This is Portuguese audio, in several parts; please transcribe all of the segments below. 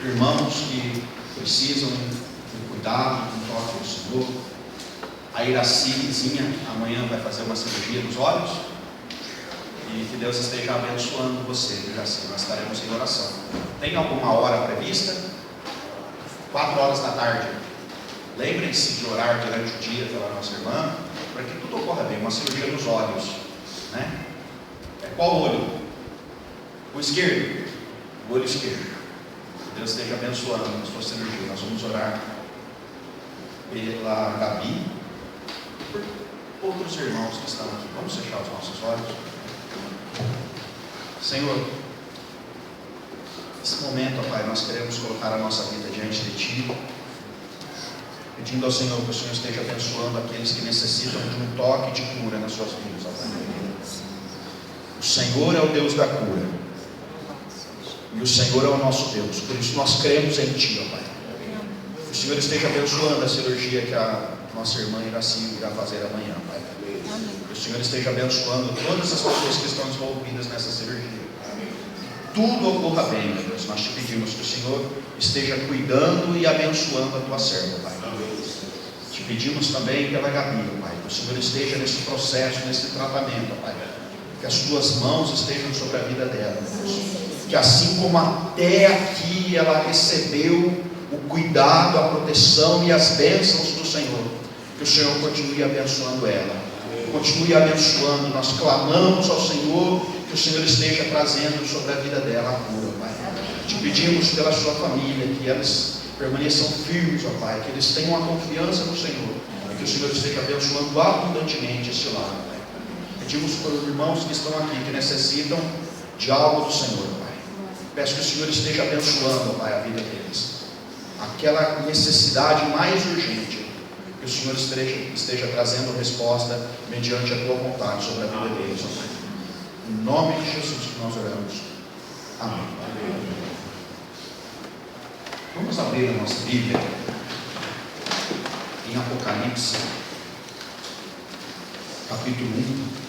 irmãos que precisam de cuidado, de um toque do Senhor. A Iracizinha amanhã vai fazer uma cirurgia nos olhos. E que Deus esteja abençoando você, Iraci. Nós estaremos em oração. Tem alguma hora prevista? 4 horas da tarde. Lembrem-se de orar durante o dia pela nossa irmã, para que tudo ocorra bem. Uma cirurgia nos olhos, né? É qual olho? O esquerdo. O olho esquerdo. Que Deus esteja abençoando a sua cirurgia. Nós vamos orar pela Gabi e por outros irmãos que estão aqui. Vamos fechar os nossos olhos. Senhor, nesse momento, ó Pai, nós queremos colocar a nossa vida diante de Ti, pedindo ao Senhor que o Senhor esteja abençoando aqueles que necessitam de um toque de cura nas suas vidas, ó Pai. O Senhor é o Deus da cura, e o Senhor é o nosso Deus, por isso nós cremos em Ti, ó Pai. Que o Senhor esteja abençoando a cirurgia que a nossa irmã Iraci irá fazer amanhã, Pai. Que o Senhor esteja abençoando todas as pessoas que estão envolvidas nessa cirurgia. Tudo ocorra bem, meu Deus. Nós te pedimos que o Senhor esteja cuidando e abençoando a tua serva, Pai. Te pedimos também pela Gabi, Pai, que o Senhor esteja nesse processo, nesse tratamento, Pai. Que as tuas mãos estejam sobre a vida dela, Deus. Que assim como até aqui ela recebeu o cuidado, a proteção e as bênçãos do Senhor, que o Senhor continue abençoando ela. Continue abençoando. Nós clamamos ao Senhor que o Senhor esteja trazendo sobre a vida dela a cura, Pai. Te pedimos pela sua família que eles permaneçam firmes, ó Pai, que eles tenham a confiança no Senhor, e que o Senhor esteja abençoando abundantemente este lado, Pai. Pedimos pelos irmãos que estão aqui, que necessitam de algo do Senhor, Pai. Peço que o Senhor esteja abençoando, ó Pai, a vida deles. Aquela necessidade mais urgente, que o Senhor esteja trazendo resposta mediante a tua vontade sobre a vida deles, ó Pai. Em nome de Jesus que nós oramos. Amém. Vamos abrir a nossa Bíblia em Apocalipse, capítulo 1.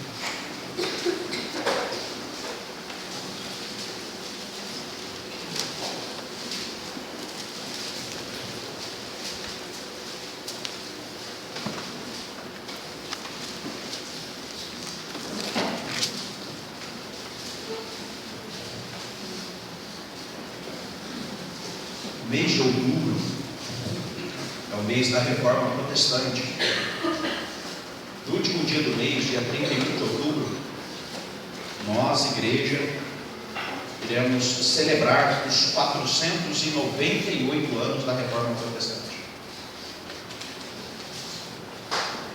O mês de outubro é o mês da Reforma Protestante. No último dia do mês, dia 31 de outubro, nós, igreja, iremos celebrar os 498 anos da Reforma Protestante.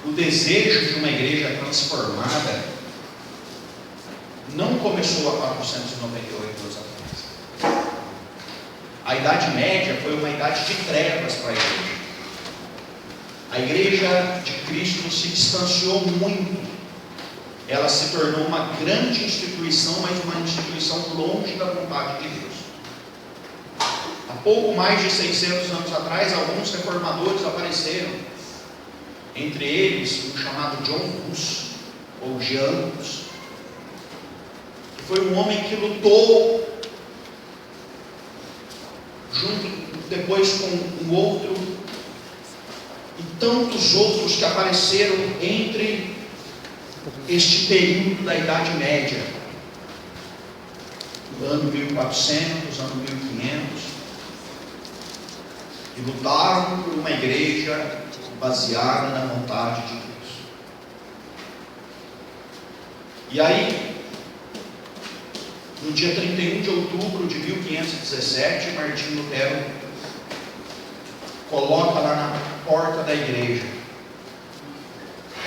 O desejo de uma igreja transformada não começou há 498 anos atrás. A Idade Média foi uma idade de trevas para a igreja. A igreja de Cristo se distanciou muito. Ela se tornou uma grande instituição, mas uma instituição longe da vontade de Deus. Há pouco mais de 600 anos atrás, alguns reformadores apareceram. Entre eles, um chamado John Hus, ou Jean Hus, que foi um homem que lutou junto depois com um outro e tantos outros que apareceram entre este período da Idade Média, do ano 1400, ano 1500, e lutaram por uma igreja baseada na vontade de Deus. E aí, no dia 31 de outubro de 1517, Martinho Lutero coloca lá na porta da igreja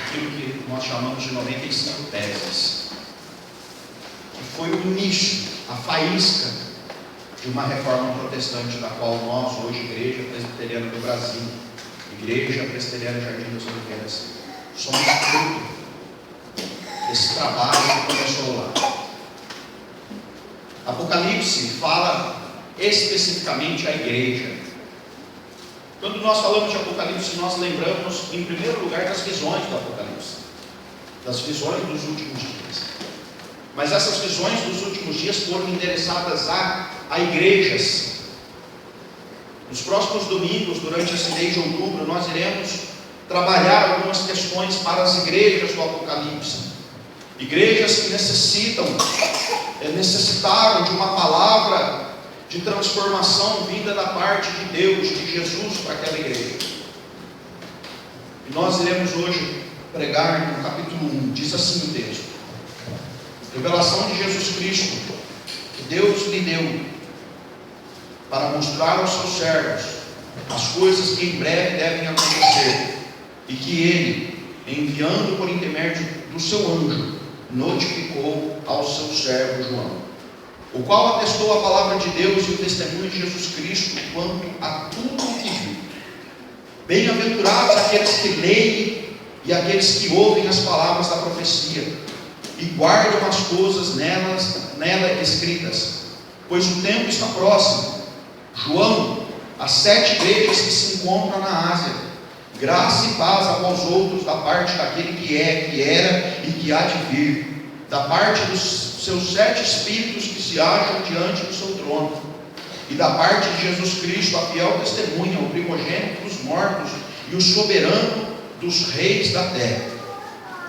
aquilo que nós chamamos de 95 teses, que foi o início, a faísca de uma reforma protestante, da qual nós, hoje, Igreja Presbiteriana do Brasil, Igreja Presbiteriana Jardim das Oliveiras, somos fruto desse trabalho que começou lá. Apocalipse fala especificamente à igreja. Quando nós falamos de Apocalipse, nós lembramos, em primeiro lugar, das visões do Apocalipse, das visões dos últimos dias. Mas essas visões dos últimos dias foram endereçadas a igrejas. Nos próximos domingos, durante esse mês de outubro, nós iremos trabalhar algumas questões para as igrejas do Apocalipse. Igrejas que necessitaram de uma palavra de transformação vinda da parte de Deus, de Jesus, para aquela igreja. E nós iremos hoje pregar no capítulo 1, diz assim o texto: revelação de Jesus Cristo, que Deus lhe deu para mostrar aos seus servos as coisas que em breve devem acontecer, e que ele, enviando por intermédio do seu anjo, notificou ao seu servo João, o qual atestou a palavra de Deus e o testemunho de Jesus Cristo quanto a tudo o que viu. Bem-aventurados aqueles que leem e aqueles que ouvem as palavras da profecia e guardam as coisas nela escritas, pois o tempo está próximo. João, as 7 igrejas que se encontram na Ásia, graça e paz a vós outros da parte daquele que é, que era e que há de vir, da parte dos seus 7 espíritos que se acham diante do seu trono, e da parte de Jesus Cristo, a fiel testemunha, o primogênito dos mortos e o soberano dos reis da terra,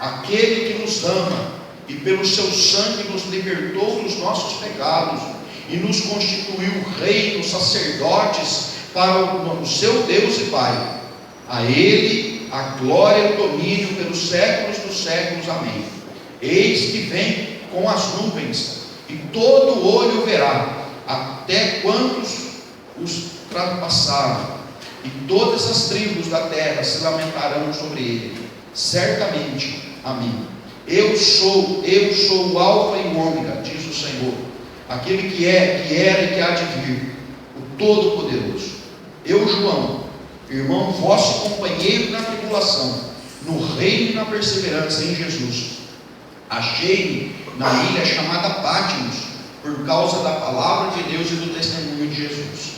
aquele que nos ama e pelo seu sangue nos libertou dos nossos pecados e nos constituiu reino, sacerdotes para o seu Deus e Pai. A Ele a glória e o domínio pelos séculos dos séculos. Amém. Eis que vem com as nuvens, e todo olho verá, até quantos os trapassaram, e todas as tribos da terra se lamentarão sobre ele. Certamente, amém. Eu sou o Alfa e o Ômega, diz o Senhor, aquele que é, que era e que há de vir, o Todo-Poderoso. Eu, João, irmão vosso, companheiro na tribulação, no reino e na perseverança em Jesus, achei-me na ilha chamada Patmos, por causa da palavra de Deus e do testemunho de Jesus.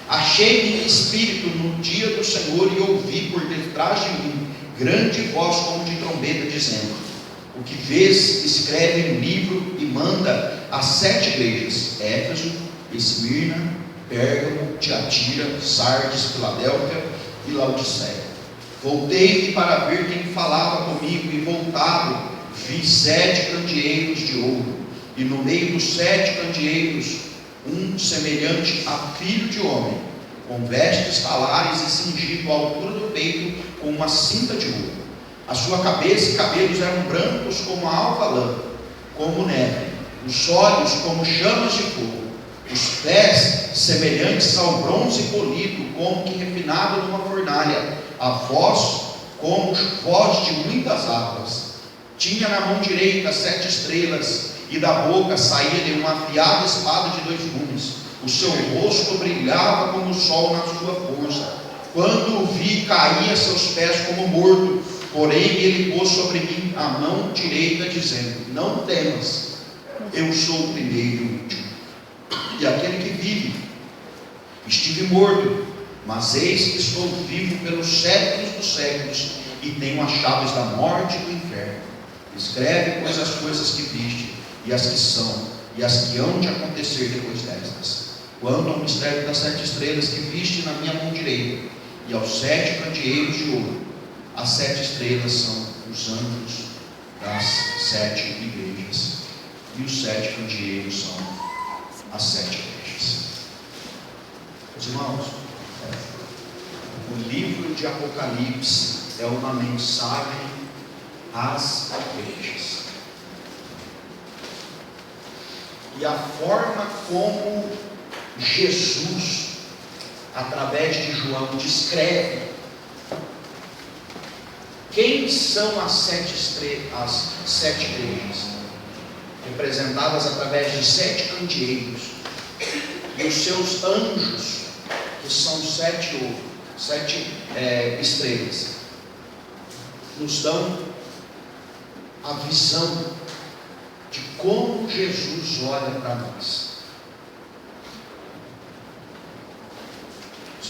Achei-me em espírito no dia do Senhor, e ouvi por detrás de mim grande voz como de trombeta, dizendo: o que vês, escreve em um livro e manda às 7 igrejas: Éfeso, Esmirna, Pérgamo, Tiatira, Sardes, Filadélfia e Laodiceia. Voltei-me para ver quem falava comigo, e voltado vi 7 candeeiros de ouro, e no meio dos 7 candeeiros um semelhante a filho de homem, com vestes talares e cingido à altura do peito com uma cinta de ouro. A sua cabeça e cabelos eram brancos como a alva lã, como neve, os olhos como chamas de fogo, os pés semelhantes ao bronze polido, como que refinado numa fornalha, a voz como voz de muitas águas. Tinha na mão direita 7 estrelas, e da boca saía-lhe uma afiada espada de 2 gumes. O seu rosto brilhava como o sol na sua força. Quando o vi, caí a seus pés como morto. Porém ele pôs sobre mim a mão direita, dizendo: não temas, eu sou o primeiro e o último, e aquele que vive. Estive morto, mas eis que estou vivo pelos séculos dos séculos, e tenho as chaves da morte e do inferno. Escreve, pois, as coisas que viste, e as que são, e as que hão de acontecer depois destas. Quanto ao mistério das 7 estrelas que viste na minha mão direita, e aos 7 candeeiros de ouro, as 7 estrelas são os anjos das 7 igrejas, e os 7 candeeiros são as 7 igrejas. Meus irmãos, o livro de Apocalipse é uma mensagem às igrejas. E a forma como Jesus, através de João, descreve quem são as 7 igrejas, representadas através de 7 candeeiros, e os seus anjos, que são 7 estrelas, nos dão a visão de como Jesus olha para nós.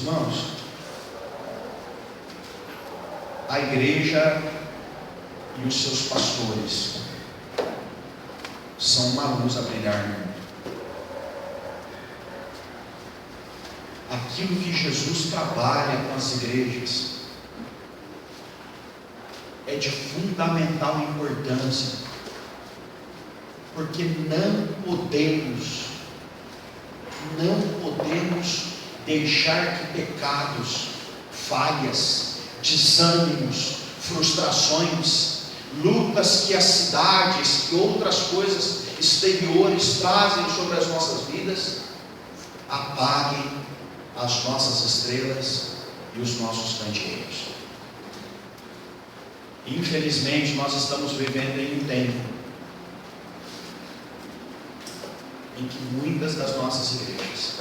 Irmãos, a igreja e os seus pastores são uma luz a brilhar no mundo. aquilo que Jesus trabalha com as igrejas é de fundamental importância, porque não podemos deixar que pecados, falhas, desânimos, frustrações, lutas que as cidades e outras coisas exteriores trazem sobre as nossas vidas, apaguem as nossas estrelas e os nossos candeeiros. Infelizmente, nós estamos vivendo em um tempo em que muitas das nossas igrejas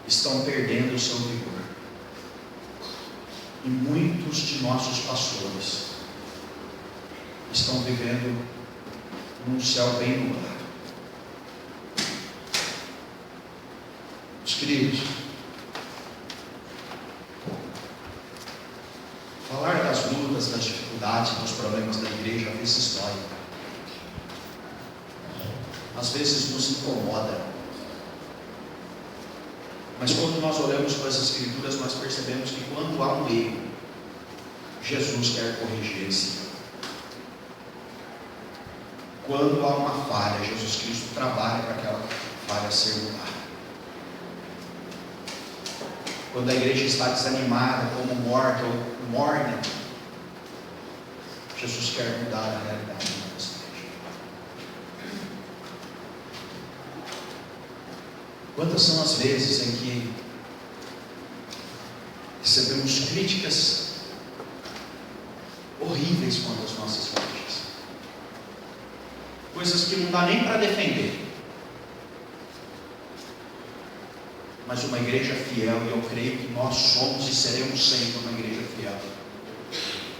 estão perdendo o seu vigor, e muitos de nossos pastores estão vivendo num céu bem nublado. Meus queridos, falar das lutas, das dificuldades, dos problemas da igreja às vezes dói, às vezes nos incomoda, mas quando nós olhamos para as Escrituras, nós percebemos que quando há um erro, Jesus quer corrigir esse erro. Quando há uma falha, Jesus Cristo trabalha para aquela falha ser mudada. Quando a igreja está desanimada, como morta ou morna, Jesus quer mudar a realidade da nossa igreja. Quantas são as vezes em que recebemos críticas horríveis contra as nossas igrejas, coisas que não dá nem para defender, mas uma igreja fiel, e eu creio que nós somos e seremos sempre uma igreja fiel,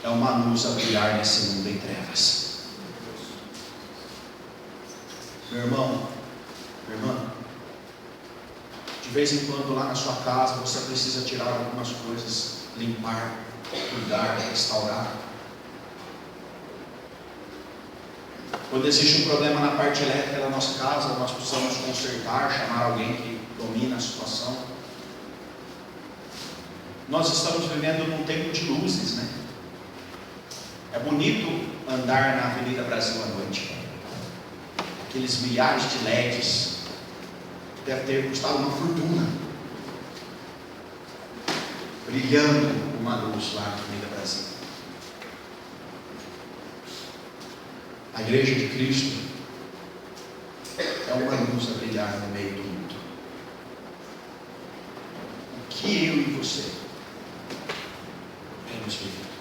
é uma luz a brilhar nesse mundo em trevas. Meu irmão, minha irmã, de vez em quando lá na sua casa você precisa tirar algumas coisas, limpar, cuidar, restaurar. Quando existe um problema na parte elétrica da nossa casa, nós precisamos consertar, chamar alguém que domina a situação. Nós estamos vivendo num tempo de luzes, né? É bonito andar na Avenida Brasil à noite, aqueles milhares de LEDs, deve ter custado uma fortuna, brilhando uma luz lá na Avenida Brasil. A igreja de Cristo é uma luz a brilhar no meio do mundo. O que eu e você temos vivido?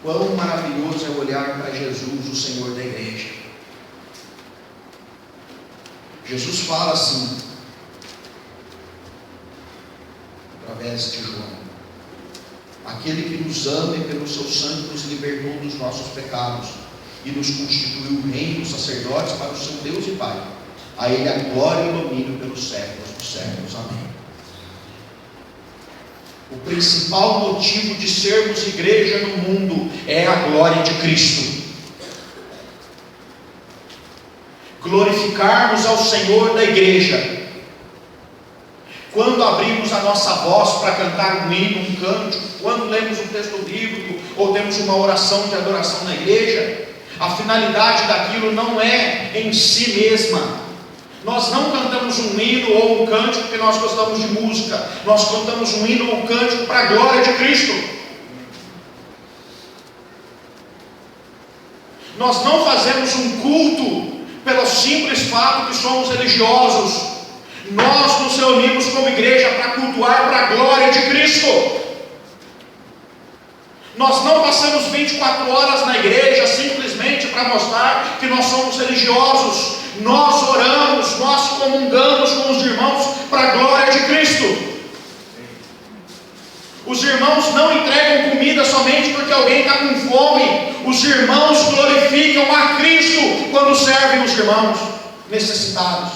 Quão maravilhoso é olhar para Jesus, o Senhor da igreja. Jesus fala assim, através de João: aquele que nos ama e pelo seu sangue nos libertou dos nossos pecados e nos constituiu reino, sacerdotes para o seu Deus e Pai. A Ele a glória e o domínio pelos séculos dos séculos. Amém. O principal motivo de sermos igreja no mundo é a glória de Cristo. Glorificarmos ao Senhor da igreja. Quando abrimos a nossa voz para cantar um hino, um cântico, quando lemos um texto bíblico ou temos uma oração de adoração na igreja, a finalidade daquilo não é em si mesma. Nós não cantamos um hino ou um cântico porque nós gostamos de música. Nós cantamos um hino ou um cântico para a glória de Cristo. Nós não fazemos um culto pelo simples fato que somos religiosos. Nós nos reunimos como igreja para cultuar para a glória de Cristo. Nós não passamos 24 horas na igreja simplesmente para mostrar que nós somos religiosos. Nós oramos, nós comungamos com os irmãos para a glória de Cristo. Os irmãos não entregam comida somente porque alguém está com fome. Os irmãos glorificam a Cristo quando servem os irmãos necessitados.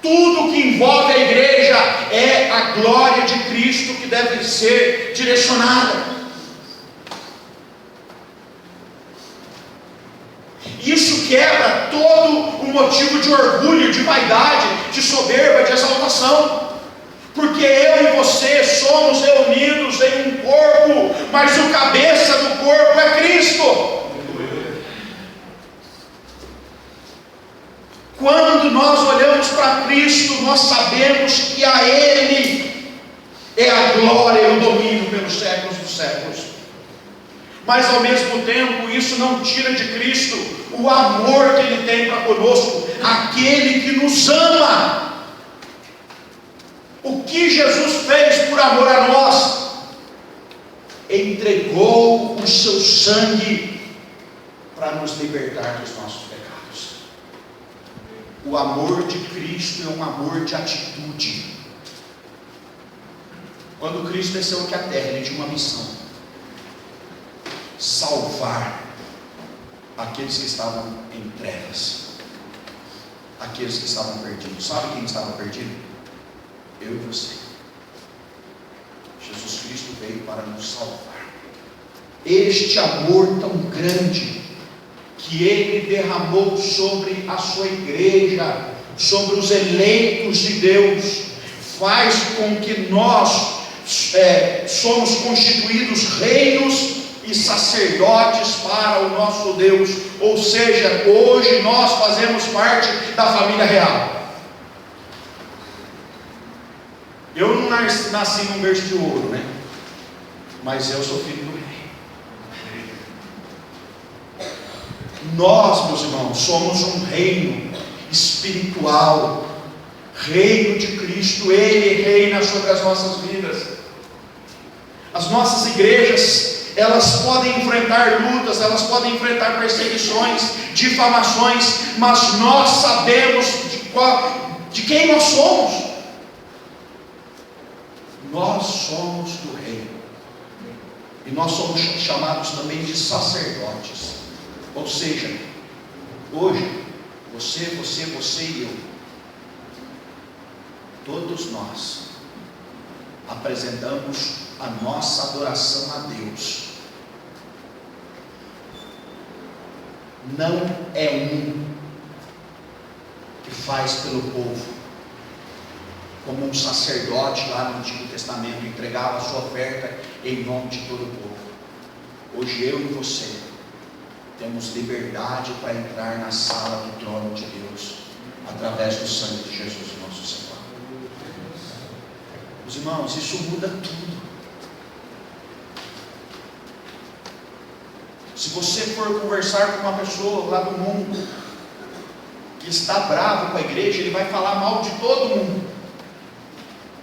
Tudo que envolve a igreja é a glória de Cristo que deve ser direcionada. Isso quebra todo o motivo de orgulho, de vaidade, de soberba, de exaltação. Porque eu e você somos reunidos em um corpo, mas o cabeça do corpo é Cristo. Quando nós olhamos para Cristo, nós sabemos que a Ele é a glória e o domínio pelos séculos dos séculos. Mas ao mesmo tempo, isso não tira de Cristo o amor que Ele tem para conosco, aquele que nos ama. O que Jesus fez por amor a nós? Entregou o seu sangue para nos libertar dos nossos pecados. O amor de Cristo é um amor de atitude. Quando Cristo desceu aqui à terra, Ele tinha uma missão: salvar aqueles que estavam em trevas, aqueles que estavam perdidos. Sabe quem estava perdido? Eu e você. Jesus Cristo veio para nos salvar. Este amor tão grande que Ele derramou sobre a sua igreja, sobre os eleitos de Deus, faz com que nós somos constituídos reinos e sacerdotes para o nosso Deus. Ou seja, hoje nós fazemos parte da família real. Eu não nasci num berço de ouro, né? Mas eu sou filho do rei. Nós, meus irmãos, somos um reino espiritual, reino de Cristo. Ele reina sobre as nossas vidas. As nossas igrejas, elas podem enfrentar lutas, elas podem enfrentar perseguições, difamações, mas nós sabemos de quem nós somos. Nós somos do reino, e nós somos chamados também de sacerdotes. Ou seja, hoje, você e eu, todos nós apresentamos a nossa adoração a Deus. Não é um que faz pelo povo, como um sacerdote lá no Antigo Testamento entregava a sua oferta em nome de todo o povo. Hoje eu e você temos liberdade para entrar na sala do trono de Deus, através do sangue de Jesus, nosso Senhor. Os irmãos, isso muda tudo. Se você for conversar com uma pessoa lá do mundo, que está bravo com a igreja, ele vai falar mal de todo mundo.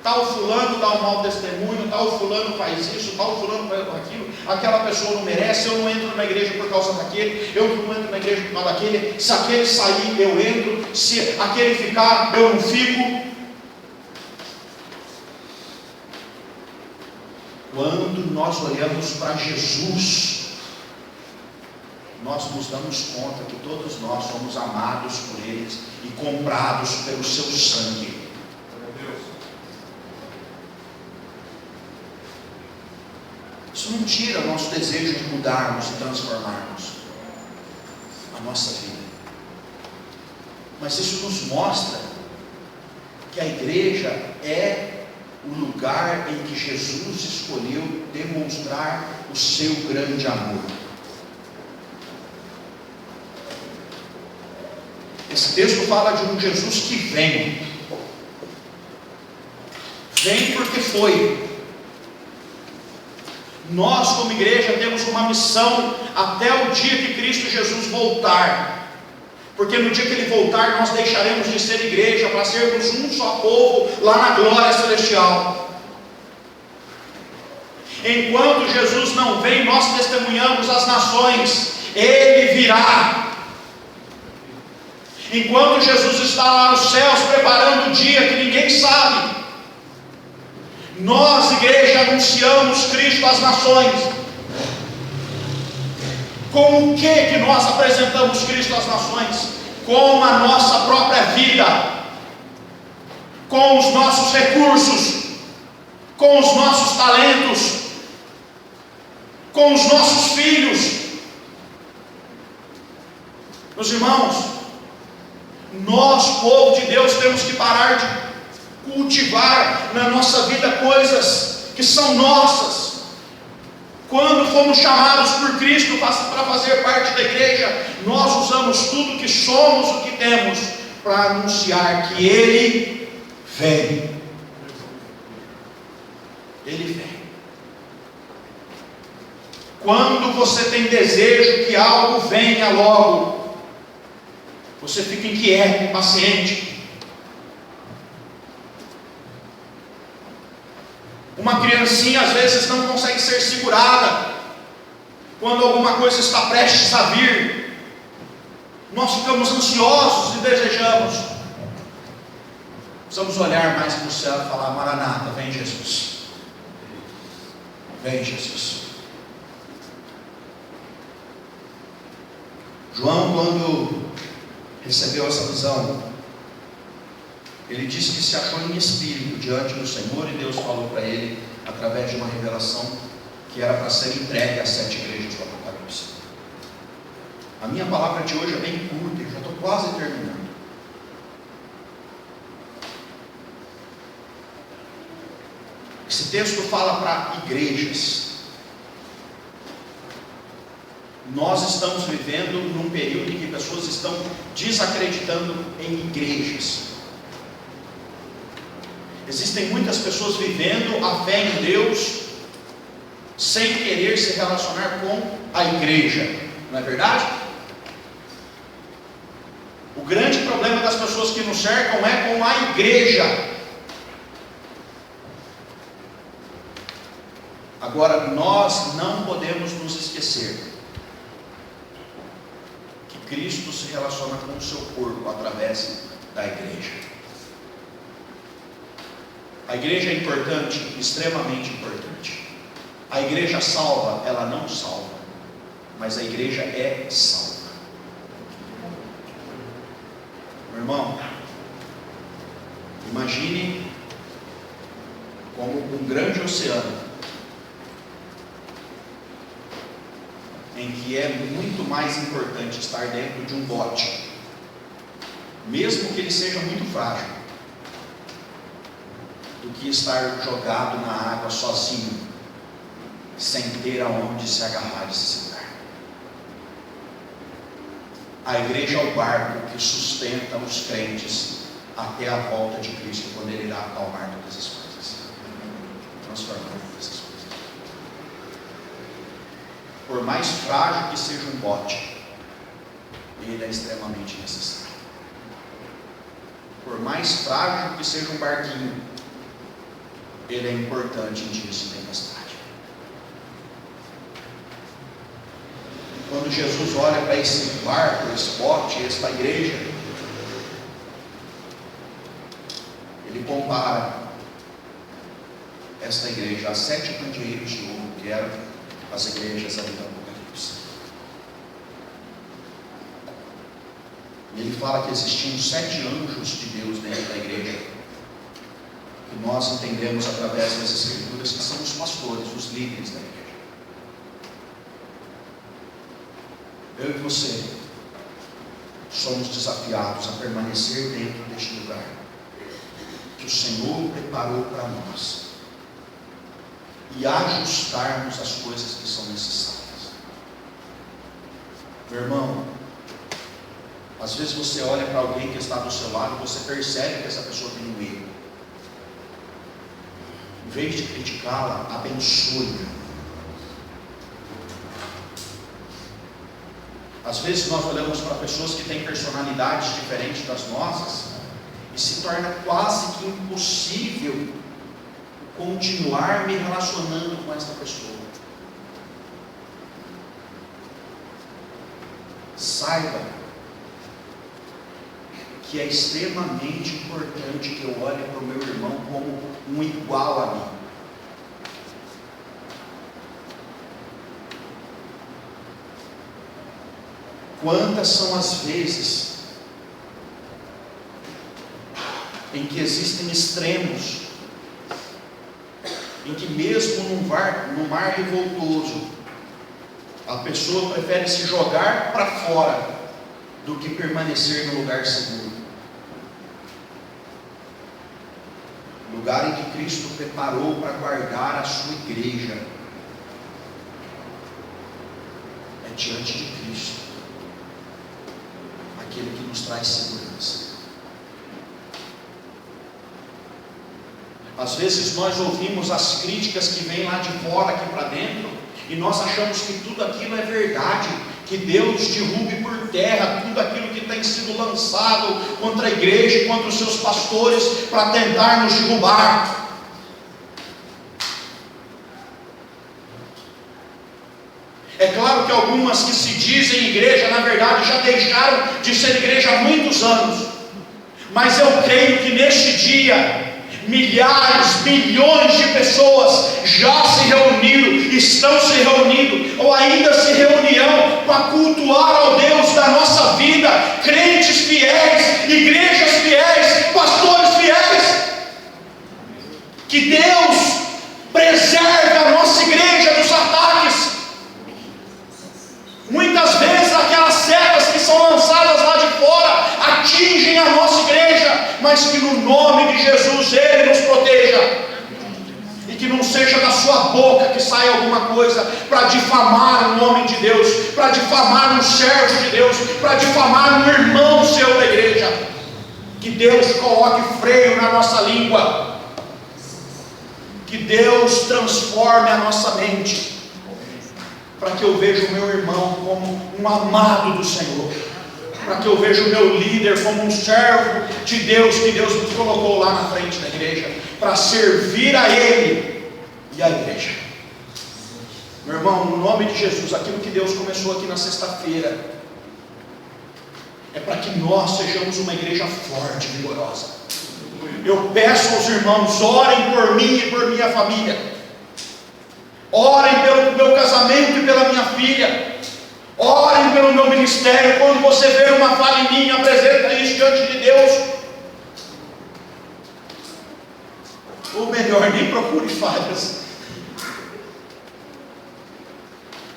Tal fulano dá um mau testemunho, tal fulano faz isso, tal fulano faz aquilo, aquela pessoa não merece, eu não entro na igreja por causa daquele, eu não entro na igreja por causa daquele, se aquele sair eu entro, se aquele ficar eu não fico. Quando nós olhamos para Jesus, nós nos damos conta que todos nós somos amados por Ele e comprados pelo seu sangue. Isso não tira o nosso desejo de mudarmos e transformarmos a nossa vida, mas isso nos mostra que a igreja é o lugar em que Jesus escolheu demonstrar o seu grande amor. Esse texto fala de um Jesus que vem porque foi. Nós, como igreja, temos uma missão até o dia que Cristo Jesus voltar, porque no dia que Ele voltar, nós deixaremos de ser igreja para sermos um só povo lá na glória celestial. Enquanto Jesus não vem, nós testemunhamos as nações. Ele virá. Enquanto Jesus está lá nos céus preparando o dia que ninguém sabe, nós, igreja, anunciamos Cristo às nações. Com o que nós apresentamos Cristo às nações? Com a nossa própria vida, com os nossos recursos, com os nossos talentos, com os nossos filhos. Meus irmãos, Nós, povo de Deus, temos que parar de cultivar na nossa vida coisas que são nossas. Quando fomos chamados por Cristo para fazer parte da igreja, nós usamos tudo que somos, o que temos, para anunciar que Ele vem. Ele vem. Quando você tem desejo que algo venha logo, você fica inquieto, impaciente. Uma criancinha às vezes não consegue ser segurada quando alguma coisa está prestes a vir. Nós ficamos ansiosos e desejamos. Precisamos olhar mais para o céu e falar: Maranata, vem Jesus. Vem Jesus. João, quando recebeu essa visão, ele disse que se achou em espírito diante do Senhor, e Deus falou para ele, através de uma revelação, que era para ser entregue às 7 igrejas do Apocalipse. A minha palavra de hoje é bem curta, eu já estou quase terminando. Esse texto fala para igrejas. Nós estamos vivendo num período em que pessoas estão desacreditando em igrejas. Existem muitas pessoas vivendo a fé em Deus sem querer se relacionar com a igreja, não é verdade? O grande problema das pessoas que nos cercam é com a igreja. Agora, nós não podemos nos esquecer que Cristo se relaciona com o seu corpo através da igreja. A igreja é importante, extremamente importante. A igreja salva, ela não salva, mas a igreja é salva. Meu irmão, imagine como um grande oceano, em que é muito mais importante estar dentro de um bote, mesmo que ele seja muito frágil, do que estar jogado na água sozinho, sem ter aonde se agarrar e se segurar. A igreja é o barco que sustenta os crentes até a volta de Cristo, quando Ele irá acalmar todas as coisas, transformar todas as coisas. Por mais frágil que seja um bote, ele é extremamente necessário. Por mais frágil que seja um barquinho, ele é importante em dias de tempestade. Quando Jesus olha para esse barco, esse bote, esta igreja, ele compara esta igreja a 7 candeeiros de ouro, que eram as igrejas ali do Apocalipse. E ele fala que existiam 7 anjos de Deus dentro da igreja, que nós entendemos através das Escrituras que são os pastores, os líderes da igreja. Eu e você somos desafiados a permanecer dentro deste lugar que o Senhor preparou para nós e ajustarmos as coisas que são necessárias. Meu irmão, às vezes você olha para alguém que está do seu lado e você percebe que essa pessoa tem um erro. Em vez de criticá-la, abençoe-a. Às vezes nós olhamos para pessoas que têm personalidades diferentes das nossas e se torna quase que impossível continuar me relacionando com essa pessoa. Saiba que é extremamente importante que eu olhe para o meu irmão como um igual a mim. Quantas são as vezes em que existem extremos, em que mesmo no mar revoltoso, a pessoa prefere se jogar para fora do que permanecer no lugar seguro. lugar em que Cristo preparou para guardar a sua igreja, é diante de Cristo, aquele que nos traz segurança. Às vezes nós ouvimos as críticas que vêm lá de fora aqui para dentro, e nós achamos que tudo aquilo é verdade, que Deus derrube por terra tudo aquilo que tem sido lançado contra a igreja e contra os seus pastores para tentar nos derrubar. É claro que algumas que se dizem igreja, na verdade já deixaram de ser igreja há muitos anos, mas eu creio que neste dia milhares, milhões de pessoas já se reuniram, estão se reunindo, ou ainda se reunirão para cultuar ao Deus da nossa vida, crentes fiéis, igrejas fiéis, pastores fiéis. Que Deus preserve a nossa igreja dos ataques. Muitas vezes aquelas setas que são lançadas lá de fora atingem a nossa igreja, mas que no nome de Jesus Ele nos proteja, e que não seja da sua boca que saia alguma coisa para difamar o nome de Deus, para difamar um servo de Deus, para difamar um irmão seu da igreja. Que Deus coloque freio na nossa língua, que Deus transforme a nossa mente, para que eu veja o meu irmão como um amado do Senhor, para que eu veja o meu líder como um servo de Deus, que Deus nos colocou lá na frente da igreja, para servir a Ele e a igreja. Meu irmão, no nome de Jesus, aquilo que Deus começou aqui na sexta-feira, é para que nós sejamos uma igreja forte e vigorosa. Eu peço aos irmãos, orem por mim e por minha família. Orem pelo meu casamento e pela minha filha. Orem pelo meu ministério. Quando você ver uma falha em mim, apresenta isso diante de Deus. Ou melhor, nem procure falhas.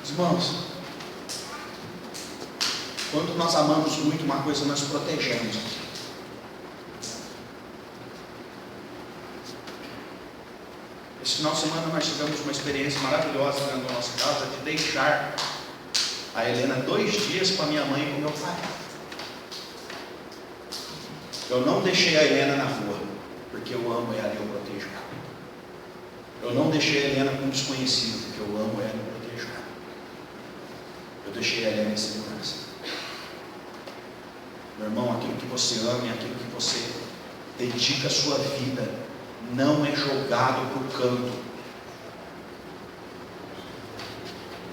Irmãos, quando nós amamos muito uma coisa, nós protegemos aqui. Esse final de semana nós tivemos uma experiência maravilhosa dentro da nossa casa, de deixar a Helena 2 dias com a minha mãe e com o meu pai. Eu não deixei a Helena na rua, porque eu amo ela e eu protejo ela. Eu não deixei a Helena com um desconhecido, porque eu amo ela e eu protejo ela. Eu deixei a Helena em segurança. Meu irmão, aquilo que você ama e aquilo que você dedica a sua vida não é jogado para o canto.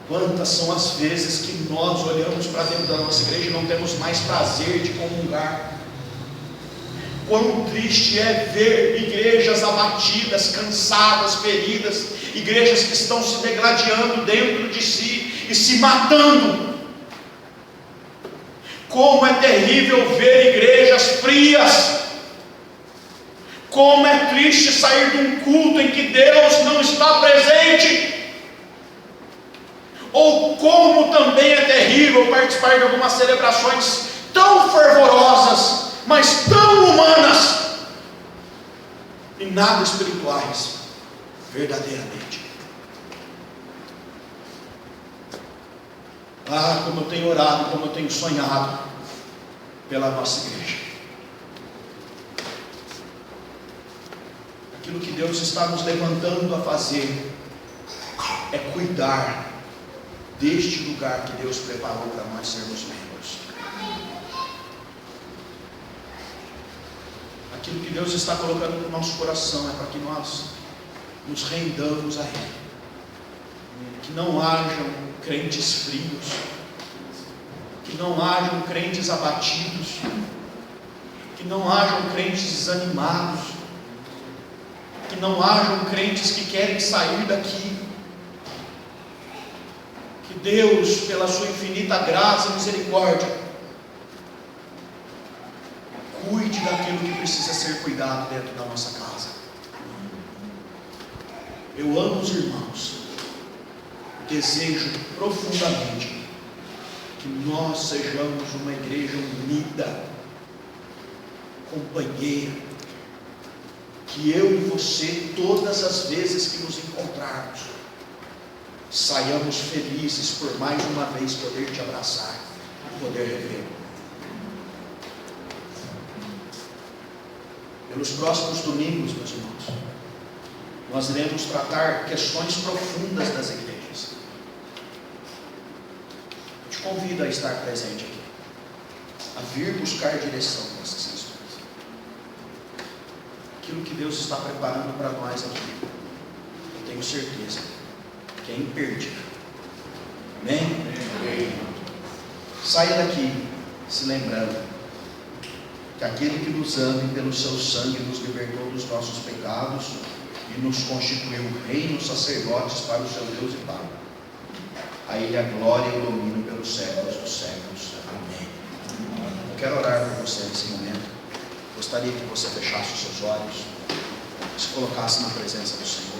Quantas são as vezes que nós olhamos para dentro da nossa igreja e não temos mais prazer de comungar? Quão triste é ver igrejas abatidas, cansadas, feridas, igrejas que estão se degladiando dentro de si e se matando. Como é terrível ver igrejas frias. Como é triste sair de um culto em que Deus não está presente. Ou como também é terrível participar de algumas celebrações tão fervorosas, mas tão humanas, e nada espirituais, verdadeiramente. Ah, como eu tenho orado, como eu tenho sonhado pela nossa igreja. Aquilo que Deus está nos levantando a fazer é cuidar deste lugar que Deus preparou para nós sermos membros. Aquilo que Deus está colocando no nosso coração é para que nós nos rendamos a Ele. Que não hajam crentes frios, que não hajam crentes abatidos, que não hajam crentes desanimados, que não hajam crentes que querem sair daqui. Que Deus, pela sua infinita graça e misericórdia, cuide daquilo que precisa ser cuidado dentro da nossa casa. Eu amo os irmãos, desejo profundamente que nós sejamos uma igreja unida, companheira, que eu e você, todas as vezes que nos encontrarmos, saiamos felizes por mais uma vez poder te abraçar e poder revê-lo. Pelos próximos domingos, meus irmãos, nós iremos tratar questões profundas das igrejas. Eu te convido a estar presente aqui, a vir buscar direção nessas questões. Aquilo que Deus está preparando para nós aqui, eu tenho certeza que é imperdível. Amém? Amém. Saia daqui se lembrando que aquele que nos ama e pelo seu sangue nos libertou dos nossos pecados e nos constituiu reinos sacerdotes para o seu Deus e Pai. A Ele a glória e o domínio pelos séculos dos séculos. Amém. Eu quero orar por você nesse momento. Gostaria que você fechasse os seus olhos, se colocasse na presença do Senhor.